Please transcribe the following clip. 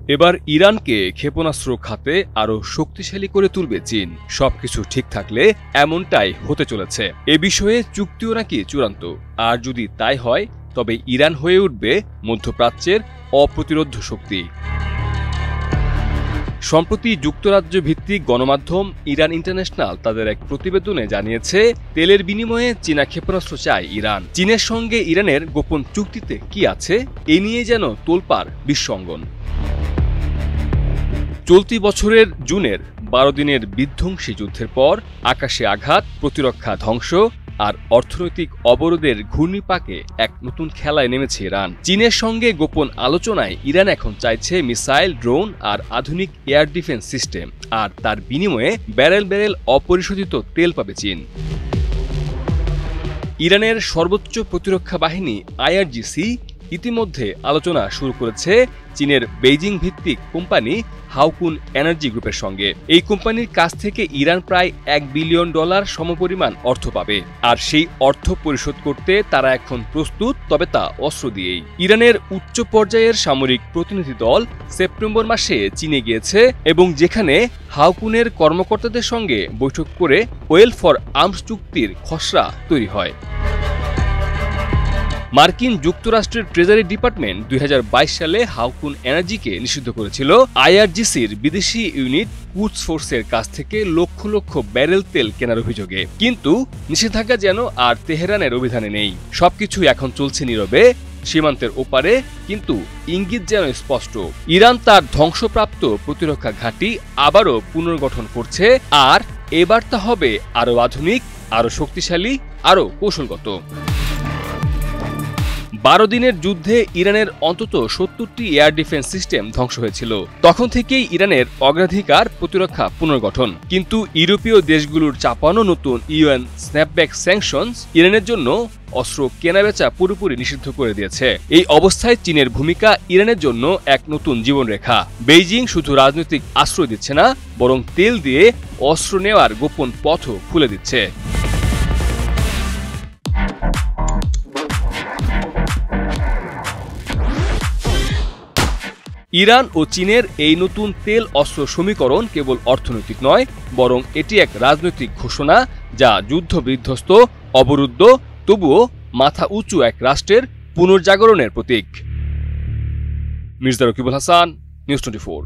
এবার ইরানকে ক্ষেপণাস্ত্র খাতে আরও শক্তিশালী করে তুলবে চীন। সবকিছু ঠিক থাকলে এমনটাই হতে চলেছে। এ বিষয়ে চুক্তিও নাকি চূড়ান্ত। আর যদি তাই হয়, তবে ইরান হয়ে উঠবে মধ্যপ্রাচ্যের অপ্রতিরোধ্য শক্তি। সম্প্রতি যুক্তরাজ্য ভিত্তিক গণমাধ্যম ইরান ইন্টারন্যাশনাল তাদের এক প্রতিবেদনে জানিয়েছে, তেলের বিনিময়ে চীনা ক্ষেপণাস্ত্র চায় ইরান। চীনের সঙ্গে ইরানের গোপন চুক্তিতে কি আছে, এ নিয়ে যেন তোলপাড় বিশ্বঙ্গন। চলতি বছরের জুনের 12 দিনের বিধ্বংসী যুদ্ধের পর আকাশে আঘাত, প্রতিরক্ষা ধ্বংস আর অর্থনৈতিক অবরোধের ঘূর্ণিপাকে এক নতুন খেলায় নেমেছে ইরান। চীনের সঙ্গে গোপন আলোচনায় ইরান এখন চাইছে মিসাইল, ড্রোন আর আধুনিক এয়ার ডিফেন্স সিস্টেম, আর তার বিনিময়ে ব্যারেল ব্যারেল অপরিশোধিত তেল পাবে চীন। ইরানের সর্বোচ্চ প্রতিরক্ষা বাহিনী IRGC ইতিমধ্যে আলোচনা শুরু করেছে চীনের বেইজিং ভিত্তিক কোম্পানি হাউকুন এনার্জি গ্রুপের সঙ্গে। এই কোম্পানির কাছ থেকে ইরান প্রায় $1 বিলিয়ন সমপরিমাণ অর্থ পাবে, আর সেই অর্থ পরিশোধ করতে তারা এখন প্রস্তুত, তবে তা অস্ত্র দিয়েই। ইরানের উচ্চ পর্যায়ের সামরিক প্রতিনিধি দল সেপ্টেম্বর মাসে চীনে গিয়েছে এবং যেখানে হাউকুনের কর্মকর্তাদের সঙ্গে বৈঠক করে ওয়েল ফর আর্মস চুক্তির খসড়া তৈরি হয়। মার্কিন যুক্তরাষ্ট্রের ট্রেজারি ডিপার্টমেন্ট 2022 সালে হাউকুন এনার্জিকে নিষিদ্ধ করেছিল IRGCর বিদেশি ইউনিট কুডস ফোর্সের কাছ থেকে লক্ষ লক্ষ ব্যারেল তেল কেনার অভিযোগে। কিন্তু নিষেধাজ্ঞা যেন আর তেহরানের অভিধানে নেই। সবকিছু এখন চলছে নীরবে সীমান্তের ওপারে, কিন্তু ইঙ্গিত যেন স্পষ্ট। ইরান তার ধ্বংসপ্রাপ্ত প্রতিরক্ষা ঘাঁটি আবারও পুনর্গঠন করছে, আর এবার তা হবে আরও আধুনিক, আরও শক্তিশালী, আরও কৌশলগত। 12 দিনের যুদ্ধে ইরানের অন্তত 70টি এয়ার ডিফেন্স সিস্টেম ধ্বংস হয়েছিল। তখন থেকেই ইরানের অগ্রাধিকার প্রতিরক্ষা পুনর্গঠন। কিন্তু ইউরোপীয় দেশগুলোর চাপানো নতুন UN স্ন্যাপব্যাক স্যাংশনস ইরানের জন্য অস্ত্র কেনাবেচা পুরোপুরি নিষিদ্ধ করে দিয়েছে। এই অবস্থায় চীনের ভূমিকা ইরানের জন্য এক নতুন জীবনরেখা। বেইজিং শুধু রাজনৈতিক আশ্রয় দিচ্ছে না, বরং তেল দিয়ে অস্ত্র নেওয়ার গোপন পথও খুলে দিচ্ছে। ইরান ও চীনের এই নতুন তেল অস্ত্র সমীকরণ কেবল অর্থনৈতিক নয়, বরং এটি এক রাজনৈতিক ঘোষণা, যা যুদ্ধবিধ্বস্ত, অবরুদ্ধ, তবুও মাথা উঁচু এক রাষ্ট্রের পুনর্জাগরণের প্রতীক। মির্জা রকিবুল হাসান, নিউজ 24।